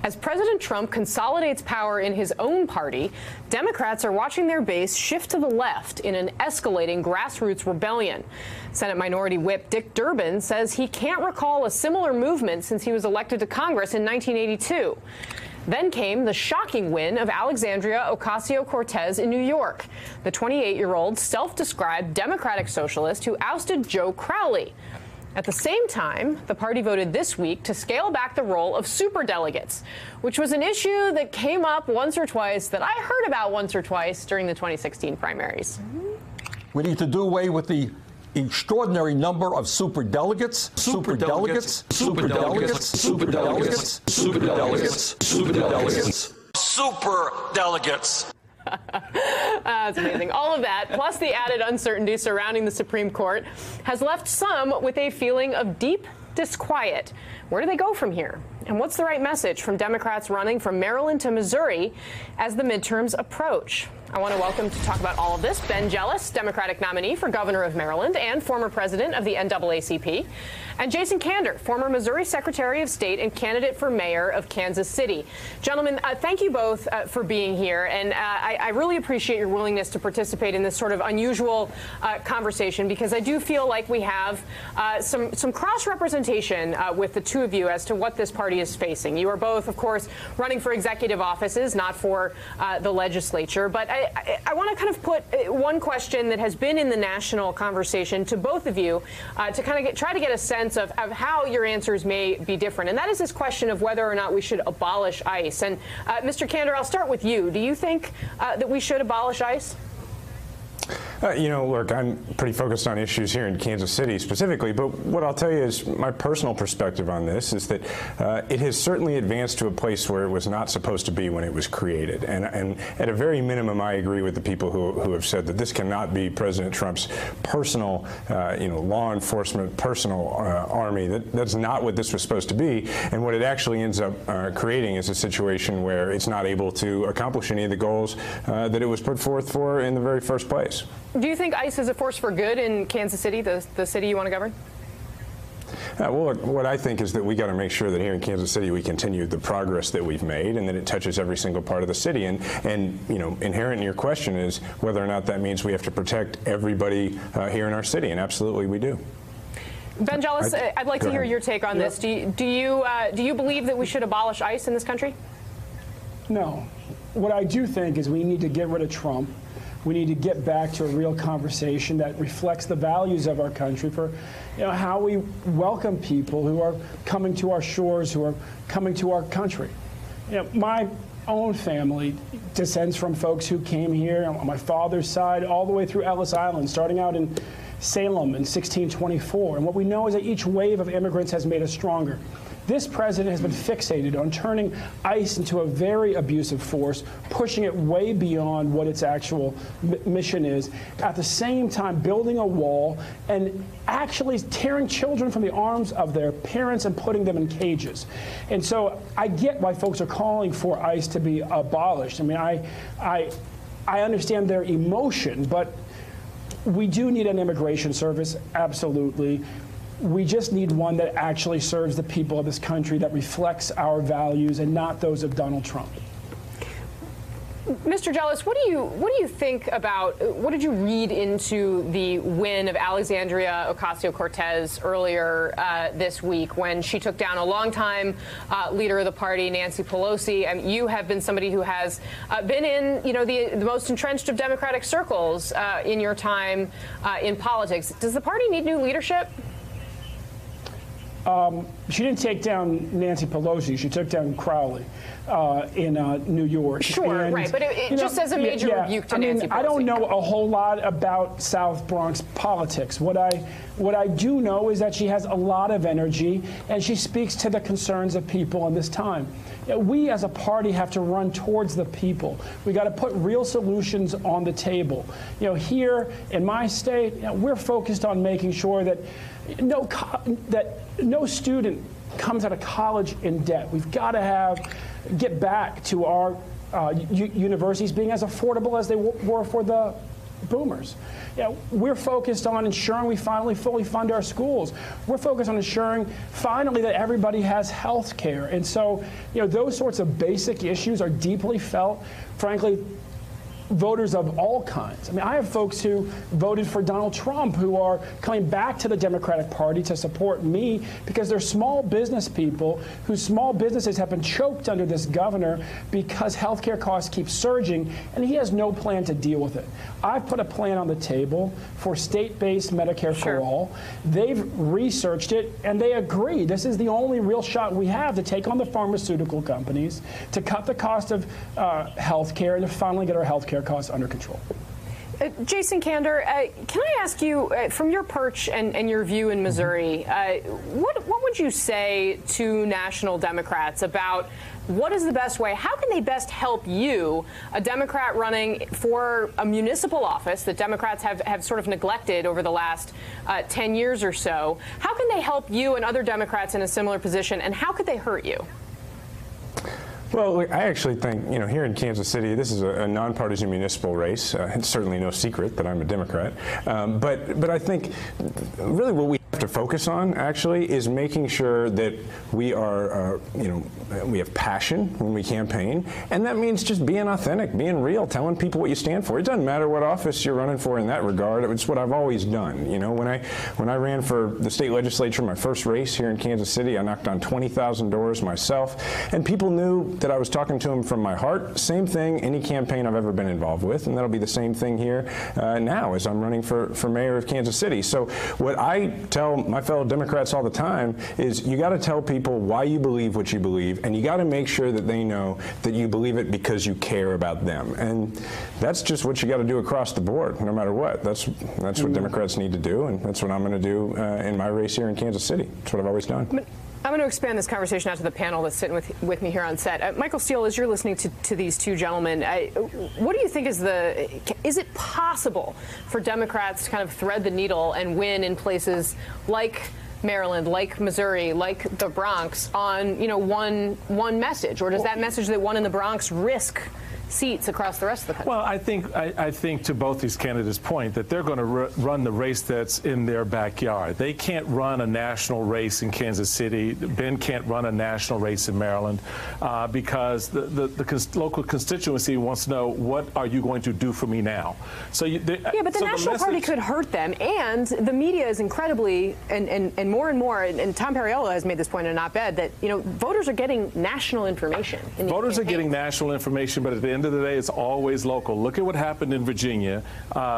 As President Trump consolidates power in his own party, Democrats are watching their base shift to the left in an escalating grassroots rebellion. Senate Minority Whip Dick Durbin says he can't recall a similar movement since he was elected to Congress in 1982. Then came the shocking win of Alexandria Ocasio-Cortez in New York, the 28-year-old self-described Democratic socialist who ousted Joe Crowley. At the same time, the party voted this week to scale back the role of superdelegates, which was an issue that came up once or twice, that I heard about once or twice during the 2016 primaries. We need to do away with the extraordinary number of superdelegates, superdelegates, superdelegates, superdelegates, superdelegates, superdelegates, superdelegates. That's amazing. All of that, plus the added uncertainty surrounding the Supreme Court, has left some with a feeling of deep disquiet. Where do they go from here? And what's the right message from Democrats running from Maryland to Missouri as the midterms approach? I want to welcome to talk about all of this Ben Jealous, Democratic nominee for governor of Maryland and former president of the NAACP, and Jason Kander, former Missouri Secretary of State and candidate for mayor of Kansas City. Gentlemen, thank you both for being here, and I really appreciate your willingness to participate in this sort of unusual conversation, because I do feel like we have some cross-representation with the two of you as to what this party is facing. You are both, of course, running for executive offices, not for the legislature, but I want to kind of put one question that has been in the national conversation to both of you to kind of try to get a sense of how your answers may be different. And that is this question of whether or not we should abolish ICE. And Mr. Kander, I'll start with you. Do you think that we should abolish ICE? Look, I'm pretty focused on issues here in Kansas City specifically, but what I'll tell you is my personal perspective on this is that it has certainly advanced to a place where it was not supposed to be when it was created. And at a very minimum, I agree with the people who have said that this cannot be President Trump's personal, law enforcement, personal army. That's not what this was supposed to be. And what it actually ends up creating is a situation where it's not able to accomplish any of the goals that it was put forth for in the very first place. Do you think ICE is a force for good in Kansas City, the city you want to govern? Well, look, what I think is that we got to make sure that here in Kansas City we continue the progress that we've made and that it touches every single part of the city. And inherent in your question is whether or not that means we have to protect everybody here in our city, and absolutely we do. Ben Jealous, I'd like to hear your take on this. Do you believe that we should abolish ICE in this country? No. What I do think is we need to get rid of Trump. We need to get back to a real conversation that reflects the values of our country for how we welcome people who are coming to our shores, who are coming to our country. My own family descends from folks who came here on my father's side all the way through Ellis Island, starting out in Salem in 1624. And what we know is that each wave of immigrants has made us stronger. This president has been fixated on turning ICE into a very abusive force, pushing it way beyond what its actual mission is, at the same time building a wall and actually tearing children from the arms of their parents and putting them in cages. And so I get why folks are calling for ICE to be abolished. I mean, I understand their emotion, but we do need an immigration service, absolutely. We just need one that actually serves the people of this country, that reflects our values and not those of Donald Trump. Mr. Jealous, what do you think about, what did you read into the win of Alexandria Ocasio-Cortez earlier this week when she took down a longtime leader of the party, Nancy Pelosi? I mean, you have been somebody who has been in, the most entrenched of Democratic circles in your time in politics. Does the party need new leadership? She didn't take down Nancy Pelosi. She took down Crowley in New York. Sure, and, right. But it just as a major rebuke to Nancy Pelosi. I don't know a whole lot about South Bronx politics. What I do know is that she has a lot of energy, and she speaks to the concerns of people in this time. We as a party have to run towards the people. We got to put real solutions on the table. Here in my state, we're focused on making sure that no student comes out of college in debt. We've got to get back to our universities being as affordable as they were for the boomers. You know, we're focused on ensuring we finally fully fund our schools. We're focused on ensuring finally that everybody has health care. And so, you know, those sorts of basic issues are deeply felt, frankly, voters of all kinds. I mean, I have folks who voted for Donald Trump who are coming back to the Democratic Party to support me because they're small business people whose small businesses have been choked under this governor because healthcare costs keep surging, and he has no plan to deal with it. I've put a plan on the table for state-based Medicare for all. They've researched it, and they agree. This is the only real shot we have to take on the pharmaceutical companies, to cut the cost of healthcare, and to finally get our healthcare costs under control. Jason Kander, can I ask you, from your perch and your view in Missouri, what would you say to national Democrats about what is the best way? How can they best help you, a Democrat running for a municipal office that Democrats have sort of neglected over the last 10 years or so? How can they help you and other Democrats in a similar position, and how could they hurt you? Well, I actually think, you know, here in Kansas City, this is a nonpartisan municipal race. It's certainly no secret that I'm a Democrat. But I think really what we have to focus on, actually, is making sure that we are, you know, we have passion when we campaign. And that means just being authentic, being real, telling people what you stand for. It doesn't matter what office you're running for in that regard. It's what I've always done. You know, when I ran for the state legislature, my first race here in Kansas City, I knocked on 20,000 doors myself. And people knew that I was talking to them from my heart. Same thing any campaign I've ever been involved with, and that'll be the same thing here now as I'm running for mayor of Kansas City. So what I tell my fellow Democrats all the time is you got to tell people why you believe what you believe, and you got to make sure that they know that you believe it because you care about them. And that's just what you got to do across the board, no matter what. That's what Democrats need to do, and that's what I'm going to do in my race here in Kansas City. That's what I've always done. I'm going to expand this conversation out to the panel that's sitting with me here on set. Michael Steele, as you're listening to these two gentlemen, what do you think is it possible for Democrats to kind of thread the needle and win in places like Maryland, like Missouri, like the Bronx on, you know, one message? Or does that message that won in the Bronx risk seats across the rest of the country? Well, I think to both these candidates' point that they're going to run the race that's in their backyard. They can't run a national race in Kansas City. Ben can't run a national race in Maryland because the local constituency wants to know, what are you going to do for me now? So yeah, but the National Party could hurt them, and the media is incredibly and more, and Tom Perriello has made this point in an op-ed that, you know, voters are getting national information. Voters are getting national information, but at the end of the day, it's always local. Look at what happened in Virginia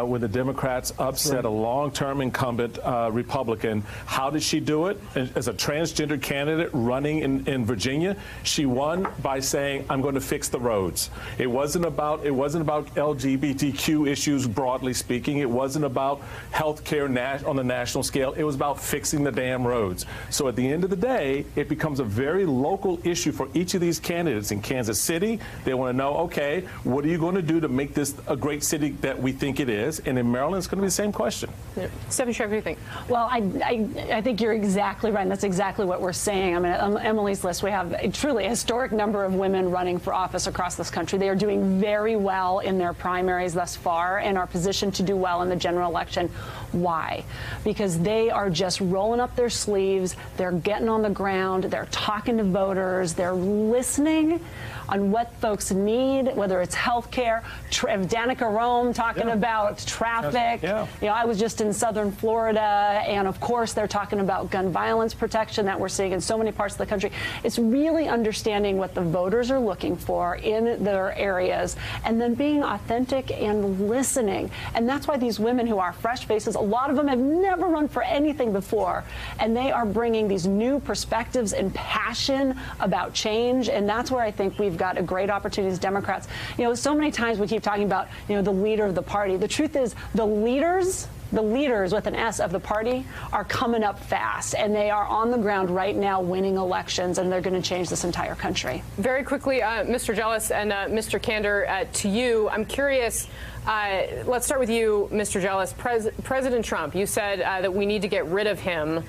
when the Democrats upset a long-term incumbent Republican. How did she do it? As a transgender candidate running in Virginia, she won by saying, "I'm going to fix the roads." It wasn't about LGBTQ issues broadly speaking. It wasn't about health care on the national scale. It was about fixing the damn roads. So at the end of the day, it becomes a very local issue for each of these candidates. In Kansas City, they want to know, okay, what are you going to do to make this a great city that we think it is? And in Maryland, it's going to be the same question. Yeah. Stephanie Shriver, what do you think? Well, I think you're exactly right. And that's exactly what we're saying. I mean, on Emily's list, we have truly a historic number of women running for office across this country. They are doing very well in their primaries thus far and are positioned to do well in the general election. Why? Because they are just rolling up their sleeves. They're getting on the ground. They're talking to voters. They're listening on what folks need, whether it's health care. Danica Rome talking about traffic. You know, I was just in southern Florida, and of course they're talking about gun violence protection that we're seeing in so many parts of the country. It's really understanding what the voters are looking for in their areas, and then being authentic and listening. And that's why these women who are fresh faces, a lot of them have never run for anything before, and they are bringing these new perspectives and passion about change. And that's where I think we've got a great opportunity as Democrats. You know, so many times we keep talking about, you know, the leader of the party. The truth is the leaders with an S of the party are coming up fast, and they are on the ground right now winning elections, and they're going to change this entire country. Very quickly, Mr. Jealous and Mr. Kander, to you, I'm curious, let's start with you, Mr. Jealous. President Trump, you said that we need to get rid of him.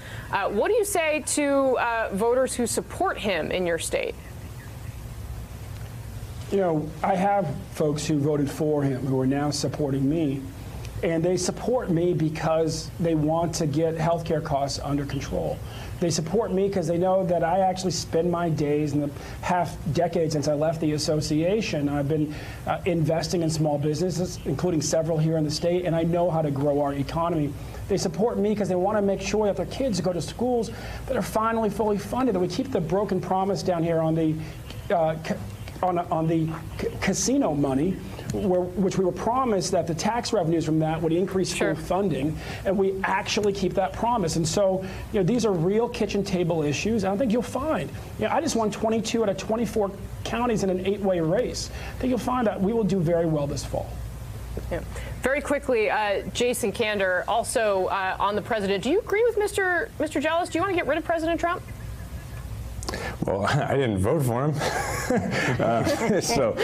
What do you say to voters who support him in your state? You know, I have folks who voted for him who are now supporting me. And they support me because they want to get healthcare costs under control. They support me because they know that I actually spend my days in the half-decade since I left the association. I've been investing in small businesses, including several here in the state, and I know how to grow our economy. They support me because they want to make sure that their kids go to schools that are finally fully funded, and we keep the broken promise down here on the casino money, which we were promised that the tax revenues from that would increase school funding, and we actually keep that promise. And so, these are real kitchen table issues. And I think you'll find, I just won 22 out of 24 counties in an 8-way race. I think you'll find that we will do very well this fall. Yeah. Very quickly, Jason Kander, also on the president. Do you agree with Mr. Jealous? Do you want to get rid of President Trump? Well, I didn't vote for him, so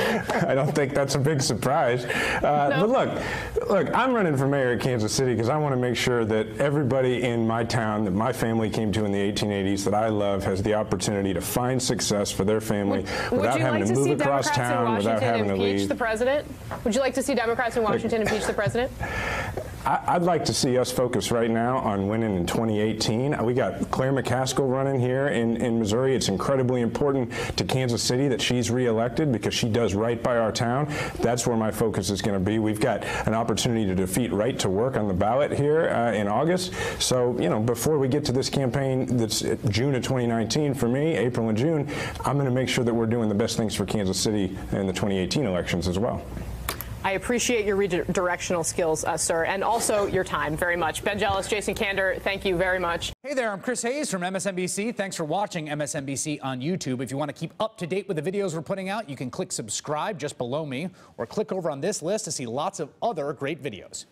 I don't think that's a big surprise. No. But look, I'm running for mayor of Kansas City because I want to make sure that everybody in my town that my family came to in the 1880s that I love has the opportunity to find success for their family without having to move across town, without having to leave. The president? Would you like to see Democrats in Washington impeach the president? I'd like to see us focus right now on winning in 2018. We got Claire McCaskill running here in Missouri. It's incredibly important to Kansas City that she's reelected because she does right by our town. That's where my focus is going to be. We've got an opportunity to defeat Right to Work on the ballot here in August. So, before we get to this campaign that's June of 2019 for me, April and June, I'm going to make sure that we're doing the best things for Kansas City in the 2018 elections as well. I appreciate your redirectional skills, sir, and also your time very much. Ben Jealous, Jason Kander, thank you very much. Hey there, I'm Chris Hayes from MSNBC. Thanks for watching MSNBC on YouTube. If you want to keep up to date with the videos we're putting out, you can click subscribe just below me or click over on this list to see lots of other great videos.